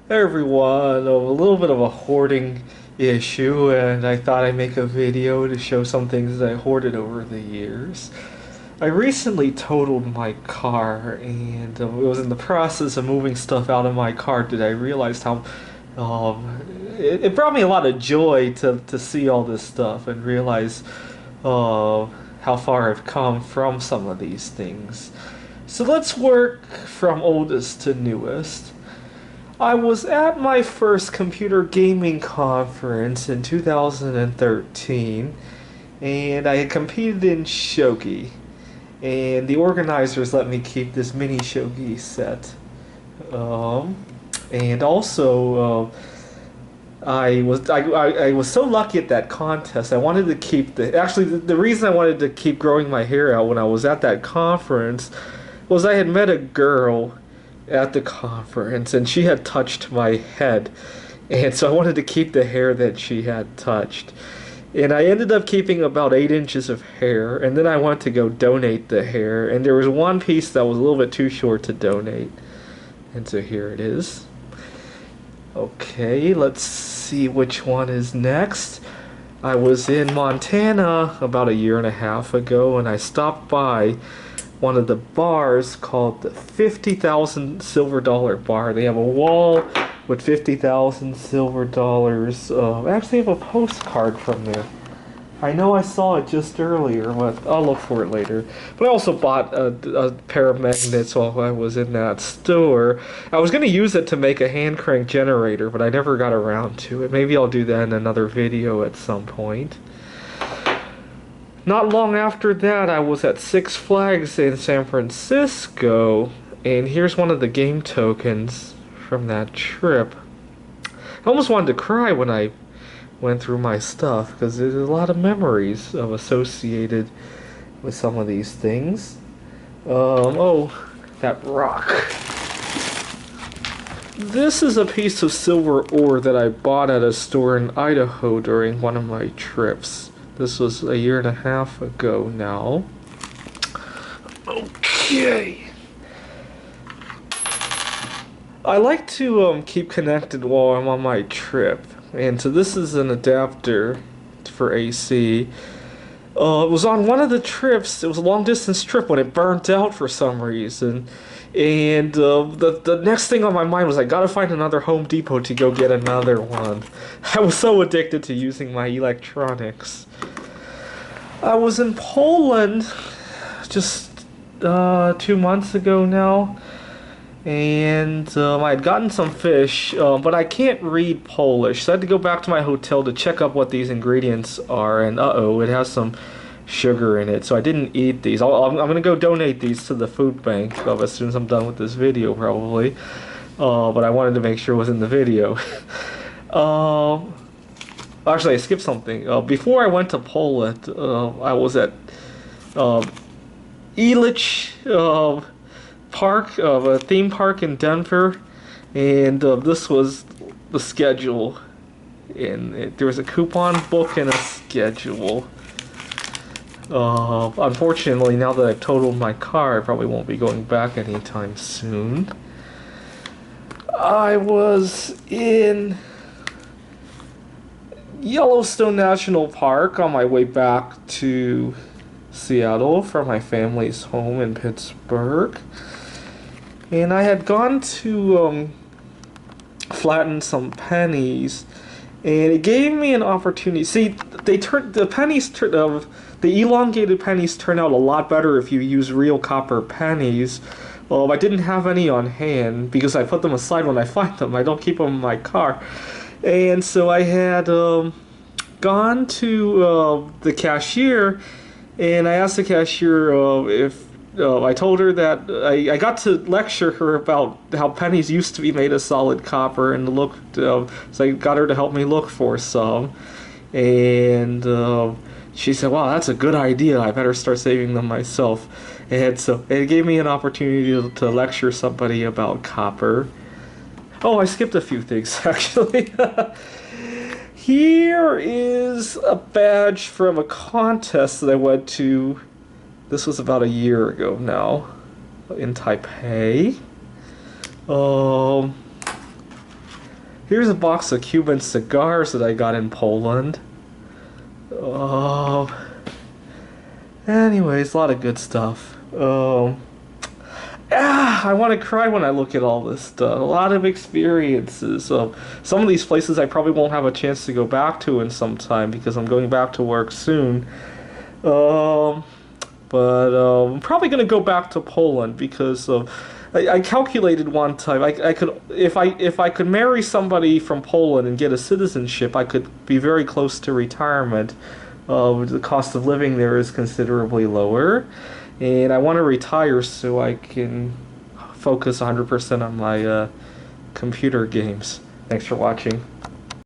Hey everyone, a little bit of a hoarding issue, and I thought I'd make a video to show some things that I hoarded over the years. I recently totaled my car, and it was in the process of moving stuff out of my car that I realized how it brought me a lot of joy to see all this stuff and realize how far I've come from some of these things. So let's work from oldest to newest. I was at my first computer gaming conference in 2013, and I had competed in shogi, and the organizers let me keep this mini shogi set. And also, I was so lucky at that contest. I wanted to keep the reason I wanted to keep growing my hair out when I was at that conference was I had met a girl at the conference, and she had touched my head, and so I wanted to keep the hair that she had touched. And I ended up keeping about 8 inches of hair, and then I went to go donate the hair, and there was one piece that was a little bit too short to donate. And so here it is. Okay, let's see which one is next. I was in Montana about a year and a half ago, and I stopped by one of the bars called the 50,000 Silver Dollar Bar. They have a wall with 50,000 silver dollars. I actually have a postcard from there. I know I saw it just earlier, but I'll look for it later. But I also bought a pair of magnets while I was in that store. I was going to use it to make a hand crank generator, but I never got around to it. Maybe I'll do that in another video at some point. Not long after that, I was at Six Flags in San Francisco, and here's one of the game tokens from that trip. I almost wanted to cry when I went through my stuff, because there's a lot of memories associated with some of these things. Oh, that rock. This is a piece of silver ore that I bought at a store in Idaho during one of my trips. This was a year and a half ago now. Okay. I like to keep connected while I'm on my trip. And so this is an adapter for AC. It was on one of the trips. It was a long distance trip when it burnt out for some reason. And the next thing on my mind was I gotta find another Home Depot to go get another one. I was so addicted to using my electronics. I was in Poland just 2 months ago now, and I had gotten some fish, but I can't read Polish, so I had to go back to my hotel to check up what these ingredients are, and uh-oh, it has some sugar in it, so I didn't eat these. I'm going to go donate these to the food bank as soon as I'm done with this video, probably. But I wanted to make sure it was in the video. Actually, I skipped something. Before I went to Poland, I was at Elich Park, a theme park in Denver, and this was the schedule. And there was a coupon book and a schedule. Unfortunately, now that I've totaled my car, I probably won't be going back anytime soon. I was in Yellowstone National Park on my way back to Seattle from my family's home in Pittsburgh. And I had gone to flatten some pennies, and it gave me an opportunity. See, the elongated pennies turn out a lot better if you use real copper pennies. I didn't have any on hand because I put them aside when I find them. I don't keep them in my car. And so I had gone to the cashier, and I asked the cashier if I told her that I got to lecture her about how pennies used to be made of solid copper, and so I got her to help me look for some. And she said, "Wow, that's a good idea. I better start saving them myself." And so it gave me an opportunity to lecture somebody about copper. Oh, I skipped a few things, actually. Here is a badge from a contest that I went to. This was about a year ago now, in Taipei. Here's a box of Cuban cigars that I got in Poland. Oh. Anyways, a lot of good stuff. I want to cry when I look at all this stuff. A lot of experiences. Some of these places I probably won't have a chance to go back to in some time because I'm going back to work soon. But I'm probably going to go back to Poland because I calculated one time I could if I could marry somebody from Poland and get a citizenship, I could be very close to retirement. The cost of living there is considerably lower, and I want to retire so I can focus 100% on my computer games. Thanks for watching.